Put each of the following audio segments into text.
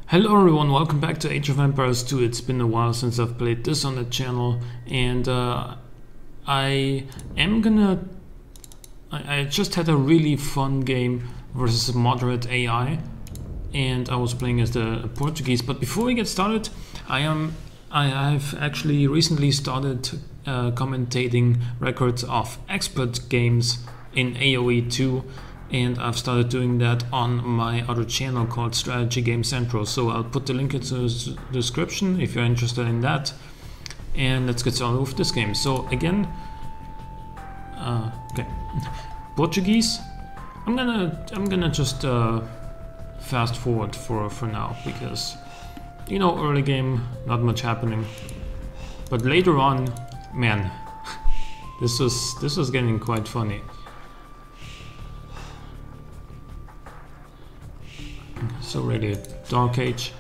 Hello everyone, welcome back to Age of Empires 2. It's been a while since I've played this on the channel, and I just had a really fun game versus moderate AI, and I was playing as the Portuguese. But before we get started, I have actually recently started commentating records of expert games in AoE2. And I've started doing that on my other channel called Strategy Game Central. So I'll put the link into the description if you're interested in that. And let's get started with this game. So again, okay, Portuguese. I'm gonna just fast forward for now because early game, not much happening. But later on, man, this was getting quite funny. So really, Dark Age.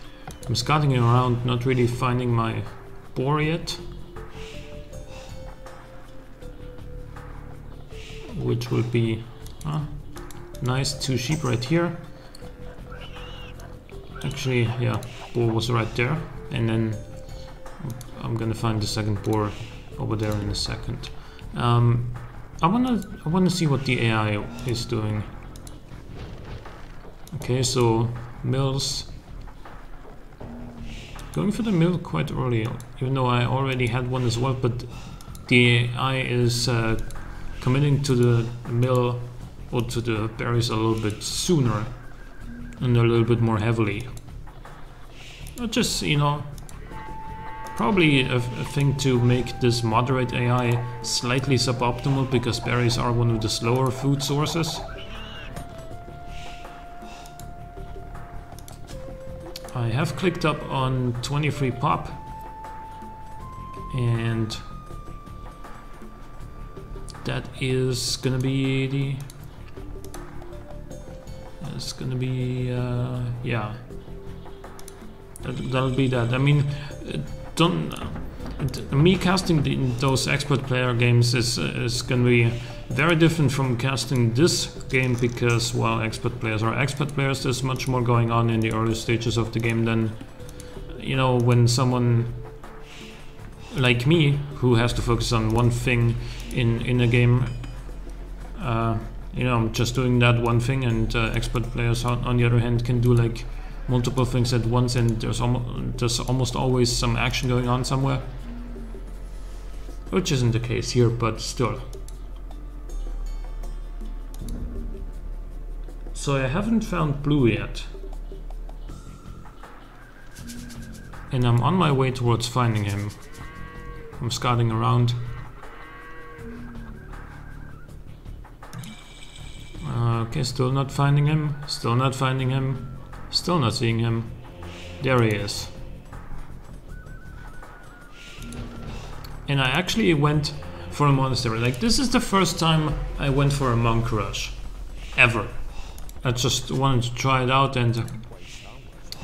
I'm scouting around, not really finding my boar yet. Which would be nice, 2 sheep right here. Actually, yeah, boar was right there. And then I'm gonna find the second boar over there in a second. I wanna see what the AI is doing. Okay, so mills. Going for the mill quite early, even though I already had one as well, but the AI is committing to the mill or to the berries a little bit sooner and a little bit more heavily. Just, probably a thing to make this moderate AI slightly suboptimal, because berries are one of the slower food sources. I have clicked up on 23 pop, and that is gonna be the. It's gonna be yeah. That'll be that. I mean, me casting those expert player games is gonna be very different from casting this game, because while expert players are expert players, there's much more going on in the early stages of the game than when someone like me, who has to focus on one thing in a game, I'm just doing that one thing, and expert players on the other hand can do like multiple things at once, and there's almost always some action going on somewhere, which isn't the case here, but still. So I haven't found blue yet, and I'm on my way towards finding him. I'm scouting around. Okay, still not finding him, still not finding him, still not seeing him. There he is. And I actually went for a monastery. Like, this is the first time I went for a monk rush, ever. I just wanted to try it out, and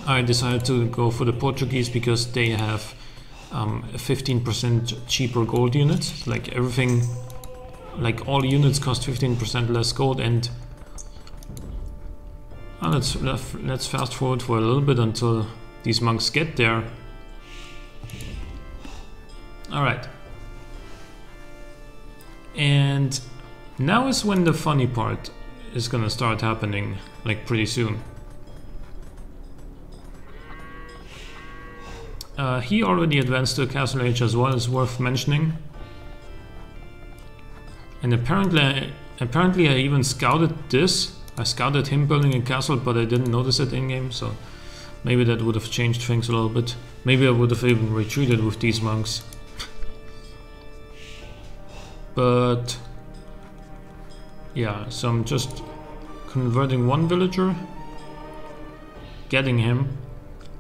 I decided to go for the Portuguese because they have 15% cheaper gold units. Like everything, like all units cost 15% less gold, and let's fast forward for a little bit until these monks get there. All right, and now is when the funny part is gonna start happening, like pretty soon. He already advanced to Castle Age as well, is worth mentioning. And apparently I even scouted this. I scouted him building a castle, but I didn't notice it in game, so maybe that would have changed things a little bit. Maybe I would have even retreated with these monks. But yeah, so I'm just converting one villager, getting him.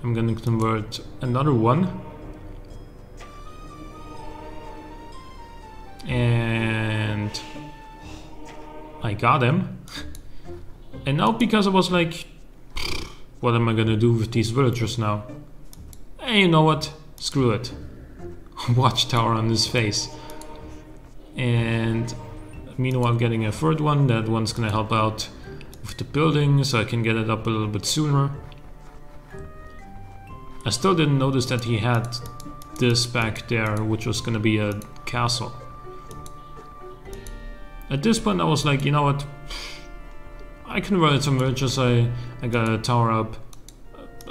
I'm gonna convert another one, and I got him. And now, because I was like, what am I gonna do with these villagers now? Hey, you know what? Screw it. Watchtower on his face. And meanwhile getting a third one. That one's gonna help out with the building, so I can get it up a little bit sooner. I still didn't notice that he had this back there, which was gonna be a castle. At this point I was like, you know what, I converted some villagers, I got a tower up.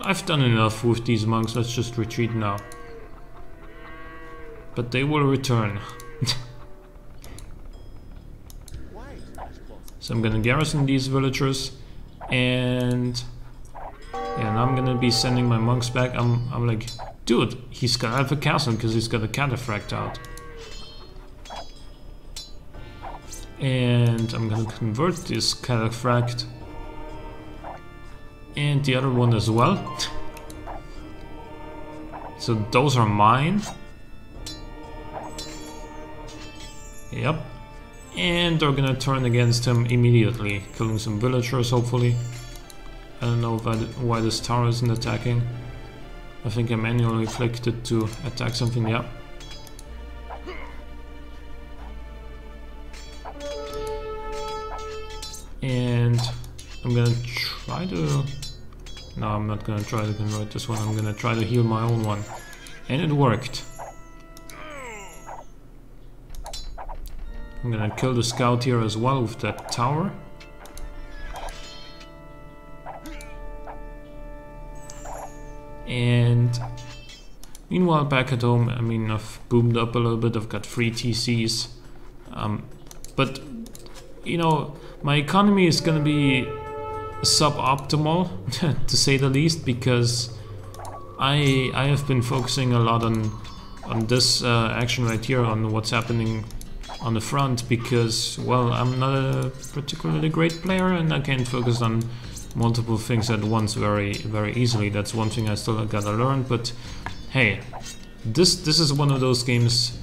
I've done enough with these monks, let's just retreat now. But they will return. So I'm gonna garrison these villagers, and yeah, now I'm gonna be sending my monks back. I'm like, dude, he's gonna have a castle because he's got a cataphract out. And I'm gonna convert this cataphract and the other one as well. So those are mine. Yep. And they're gonna turn against him immediately, killing some villagers hopefully. I don't know why this tower isn't attacking. I think I manually clicked it to attack something, yeah. And I'm gonna try to... No, I'm not gonna try to convert this one, I'm gonna try to heal my own one. And it worked. I'm gonna kill the scout here as well with that tower. And meanwhile back at home, I mean, I've boomed up a little bit, I've got 3 TCs. But, you know, my economy is gonna be suboptimal, to say the least, because I have been focusing a lot on this action right here, on what's happening on the front, because, well, I'm not a particularly great player and I can't focus on multiple things at once very easily. That's one thing I still gotta learn, but hey, this is one of those games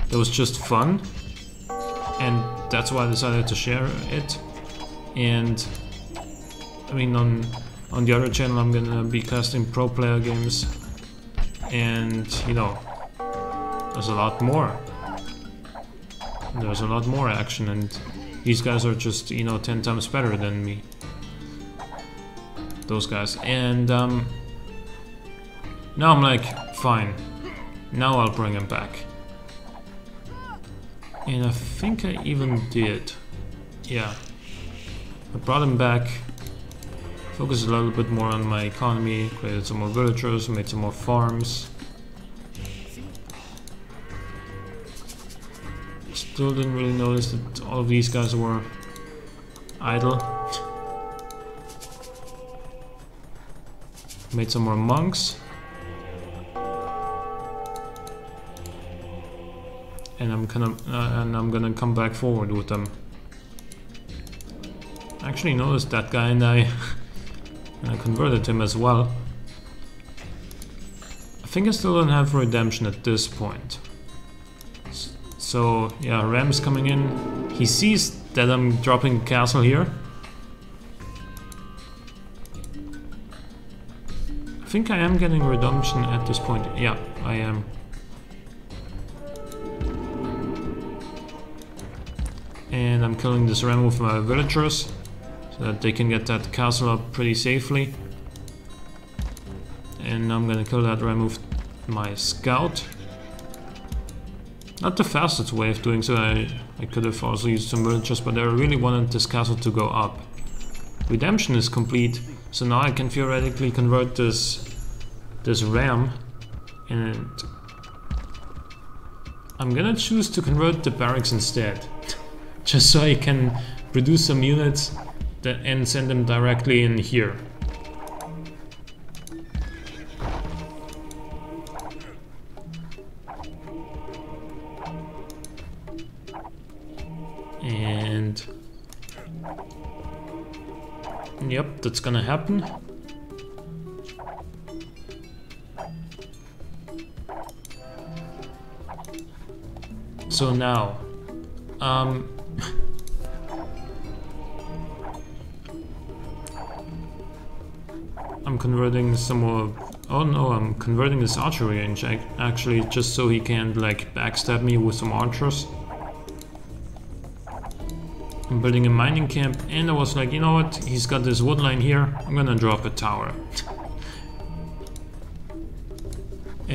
that was just fun, and that's why I decided to share it. And I mean, on the other channel I'm gonna be casting pro player games, and you know, there's a lot more. There's a lot more action, and these guys are just, you know, 10 times better than me. Those guys. And now I'm like, fine, now I'll bring him back. And I think I even did. Yeah, I brought him back, focused a little bit more on my economy, created some more villagers, made some more farms. Still didn't really notice that all of these guys were idle. Made some more monks. And I'm gonna come back forward with them. I actually noticed that guy and I converted him as well. I think I still don't have redemption at this point. So yeah, Ram's coming in. He sees that I'm dropping castle here. I think I am getting redemption at this point. Yeah, I am. And I'm killing this Ram with my villagers so that they can get that castle up pretty safely. And I'm gonna kill that Ram with my scout. Not the fastest way of doing so, I could have also used some villagers, but I really wanted this castle to go up. Redemption is complete, so now I can theoretically convert this ram, and I'm gonna choose to convert the barracks instead. Just so I can produce some units and send them directly in here. And yep, that's gonna happen. So now, I'm converting some more. Oh no, I'm converting this archery range actually, just so he can like backstab me with some archers. I'm building a mining camp, and I was like, you know what, he's got this wood line here, I'm gonna drop a tower.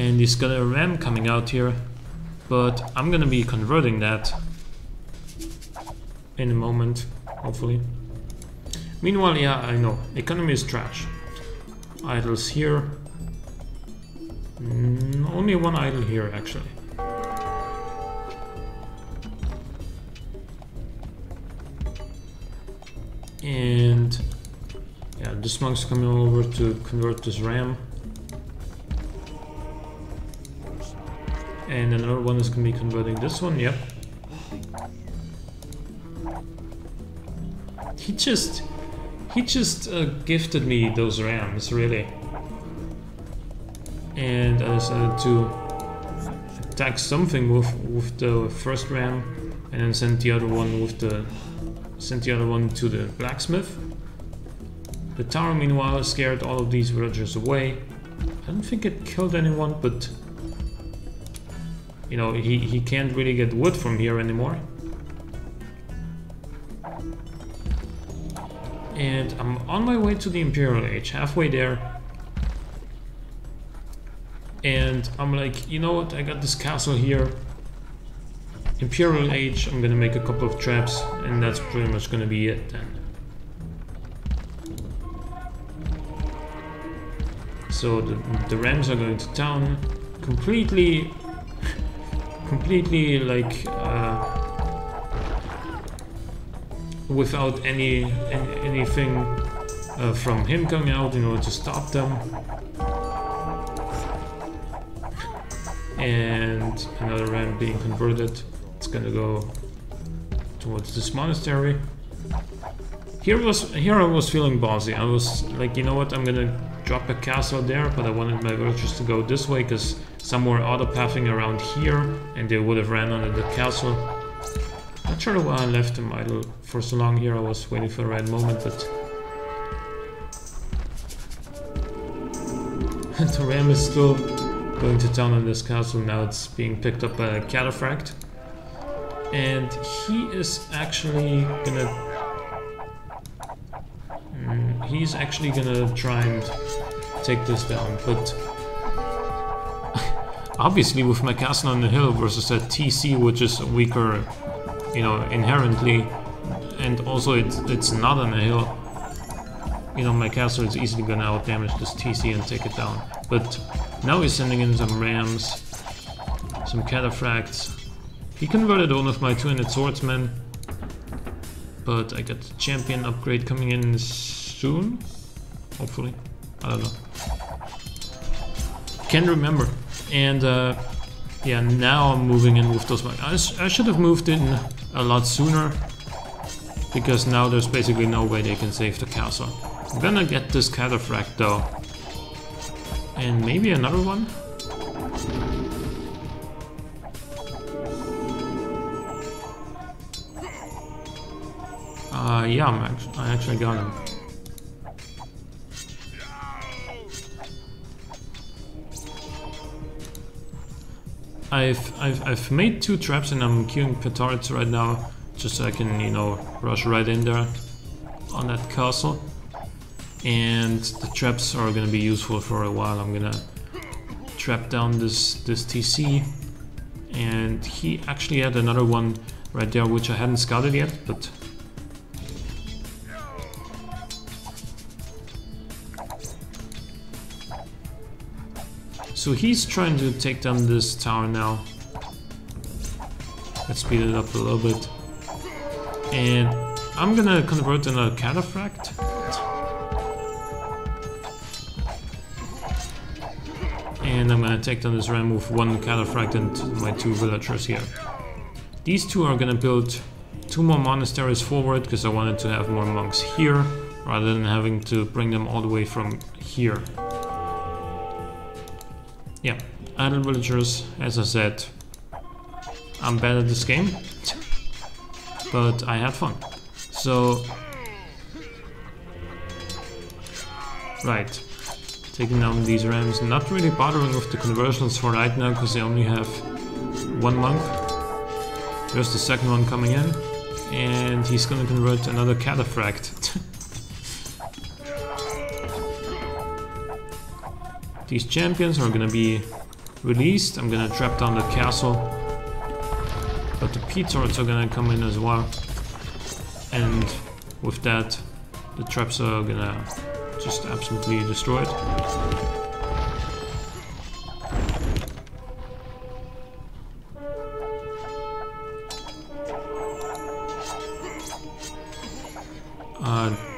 And he's got a ram coming out here, but I'm gonna be converting that in a moment, hopefully. Meanwhile, yeah, I know, economy is trash. Idols here. Only one idol here, actually. And yeah, this monk's coming over to convert this ram. And another one is going to be converting this one, yep. He just gifted me those rams, really. And I decided to attack something with the first ram, and then send the other one to the blacksmith. The tower, meanwhile, scared all of these villagers away. I don't think it killed anyone, but you know, he can't really get wood from here anymore. And I'm on my way to the Imperial Age, halfway there. And I'm like, you know what, I got this castle here. Imperial Age, I'm gonna make a couple of traps, and that's pretty much gonna be it then. So the rams are going to town, completely like without anything from him coming out in order to stop them. And another ram being converted. It's gonna go towards this monastery. Here I was feeling ballsy. I was like, you know what, I'm gonna drop a castle there, but I wanted my villagers to go this way because some were auto-pathing around here and they would have ran under the castle. Not sure why I left them idle for so long here. I was waiting for the right moment, but the ram is still going to town on this castle. Now it's being picked up by a cataphract, and he is actually gonna try and take this down, but obviously with my castle on the hill versus a TC, which is weaker, you know, inherently, and also it's not on a hill, you know, my castle is easily gonna outdamage this TC and take it down. But now he's sending in some rams, some cataphracts. He converted one of my 200 swordsmen, but I got the champion upgrade coming in soon, hopefully. I don't know. Can't remember. And yeah, now I'm moving in with those. I should have moved in a lot sooner, because now there's basically no way they can save the castle. I'm gonna get this cataphract though, and maybe another one. Yeah, I actually got him. I've made 2 traps and I'm queuing petards right now, just so I can, you know, rush right in there on that castle. And the traps are gonna be useful for a while. I'm gonna trap down this TC, and he actually had another one right there which I hadn't scouted yet, but so he's trying to take down this tower now. Let's speed it up a little bit. And I'm gonna convert another cataphract. And I'm gonna take down this ram with 1 cataphract and my 2 villagers here. These 2 are gonna build 2 more monasteries forward, because I wanted to have more monks here, rather than having to bring them all the way from here. Yeah, idle villagers, as I said, I'm bad at this game, but I had fun. So, right, taking down these rams, not really bothering with the conversions for right now, because they only have 1 monk. There's the second one coming in, and he's gonna convert another cataphract. These champions are gonna be released. I'm gonna trap down the castle. But the P-turrets are gonna come in as well. And with that, the traps are gonna just absolutely destroy it.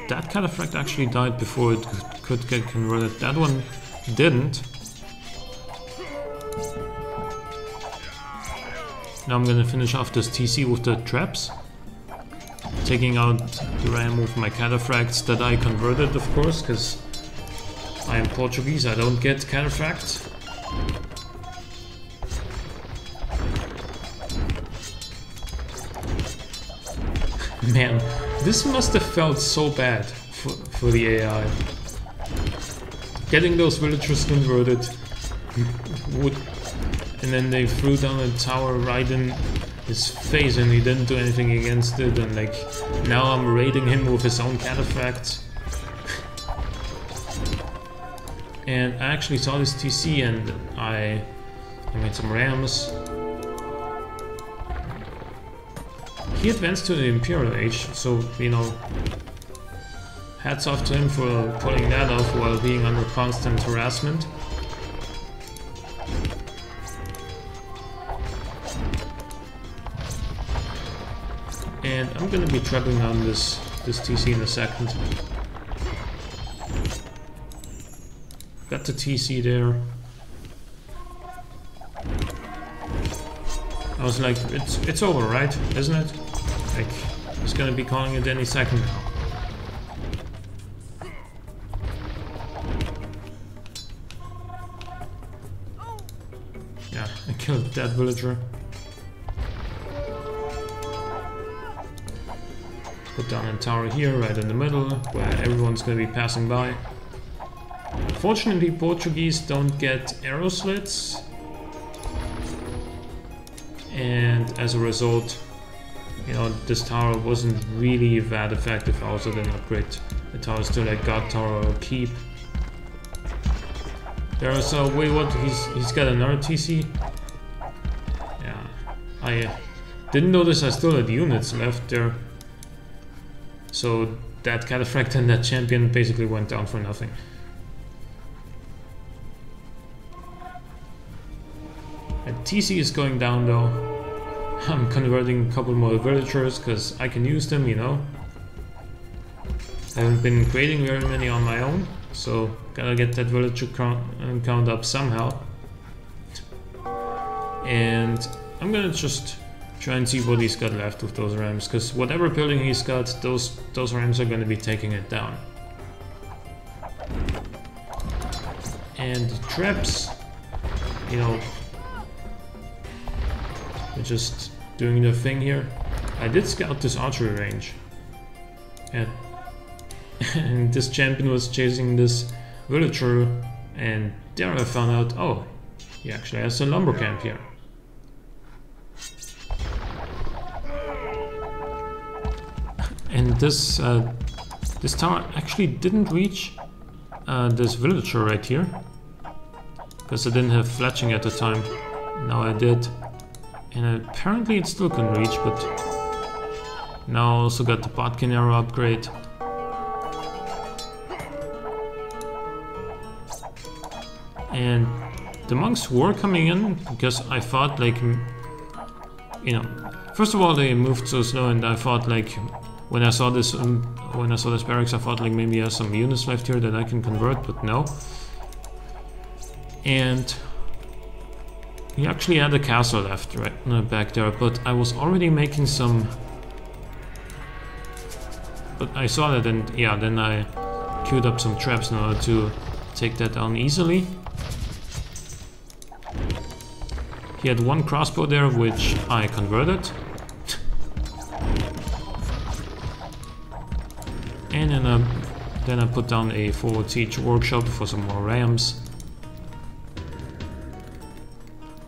That cataphract actually died before it could get converted. That one didn't. Now I'm gonna finish off this TC with the traps. Taking out the ram with my cataphracts that I converted, of course, because I am Portuguese, I don't get cataphracts. Man, this must have felt so bad for the AI. Getting those villagers converted, and then they threw down a tower right in his face and he didn't do anything against it, and like now I'm raiding him with his own cataphracts. And I actually saw this TC and I made some rams. He advanced to the Imperial Age, so, you know, hats off to him for pulling that off while being under constant harassment. And I'm gonna be trapping on this TC in a second. Got the TC there. I was like, it's over, right? Isn't it? Like, he's gonna be calling it any second now. Yeah, I killed that villager. Put down a tower here, right in the middle, where everyone's gonna be passing by. Fortunately, Portuguese don't get arrow slits. And as a result, you know, this tower wasn't really that effective. I also didn't upgrade the towers to like God Tower or Keep. There's a wait, what? He's got another TC. Yeah, I didn't notice I still had units left there. So that cataphract and that champion basically went down for nothing. And TC is going down though. I'm converting a couple more villagers because I can use them, you know. I haven't been creating very many on my own, so gotta get that villager count up somehow. And I'm gonna just try and see what he's got left with those rams, because whatever building he's got, those rams are gonna be taking it down. And the traps, you know, they're just doing their thing here. I did scout this archery range, and this champion was chasing this villager, and there I found out, oh, he actually has a lumber camp here. And this tower actually didn't reach this villager right here, because I didn't have fletching at the time. Now I did. And apparently it still can reach, but now I also got the Botkin arrow upgrade. And the monks were coming in because I thought, like, you know, first of all they moved so slow, and I thought, like, when I saw this barracks, I thought like maybe I have some units left here that I can convert, but no. And he actually had a castle left right back there, but I was already making some. But I saw that, and yeah, then I queued up some traps in order to take that down easily. He had one crossbow there, which I converted. And then I put down a forward siege workshop for some more rams.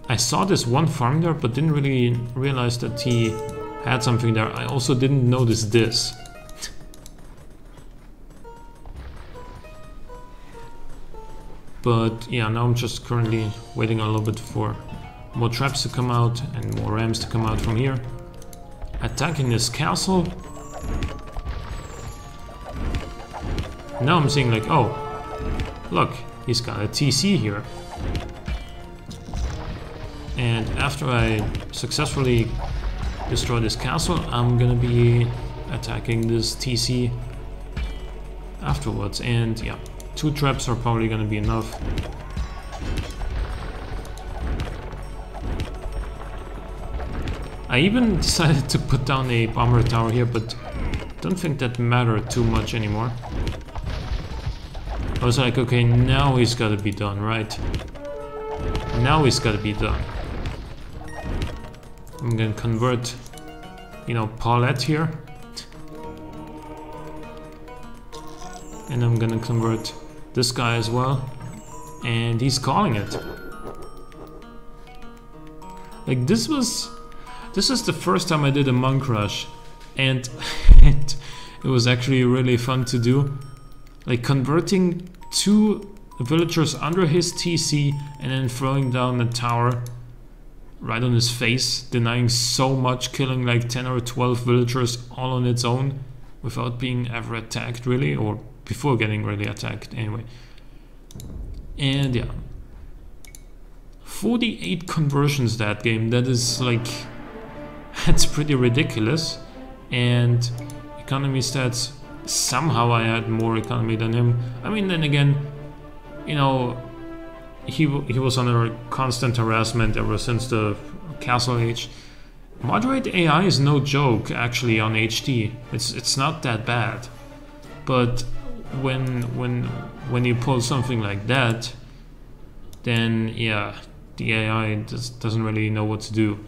I saw this one farm there, but didn't really realize that he had something there. I also didn't notice this. But yeah, now I'm just currently waiting a little bit for more traps to come out and more rams to come out from here. Attacking this castle. Now I'm seeing like, oh, look, he's got a TC here. And after I successfully destroy this castle, I'm gonna be attacking this TC afterwards. And yeah, 2 traps are probably gonna be enough. I even decided to put down a bomber tower here, but don't think that mattered too much anymore. I was like, okay, now he's gotta be done, right? Now he's gotta be done. I'm gonna convert, you know, Paulette here. And I'm gonna convert this guy as well. And he's calling it. Like, this is the first time I did a monk rush. And it was actually really fun to do. Like converting 2 villagers under his TC and then throwing down a tower right on his face, denying so much, killing like 10 or 12 villagers all on its own without being ever attacked really, or before getting really attacked anyway. And yeah, 48 conversions that game. That is like, that's pretty ridiculous. And economy stats, somehow I had more economy than him. I mean, then again, you know, he was under constant harassment ever since the castle age. Moderate AI is no joke actually on HT. It's not that bad. But when you pull something like that, then yeah, the AI just doesn't really know what to do.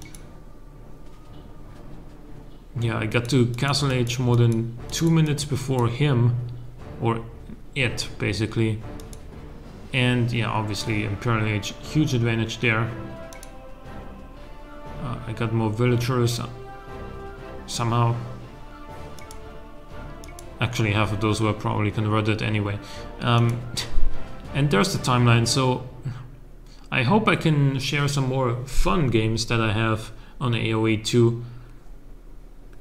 Yeah, I got to Castle Age more than 2 minutes before him, or it basically. And yeah, obviously Imperial Age, huge advantage there. I got more villagers somehow. Actually, half of those were probably converted anyway. And there's the timeline, so I hope I can share some more fun games that I have on AoE2.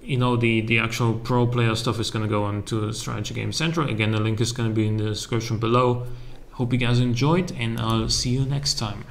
You know, the actual pro player stuff is going to go on to Strategy Game Central. Again, the link is going to be in the description below. Hope you guys enjoyed, and I'll see you next time.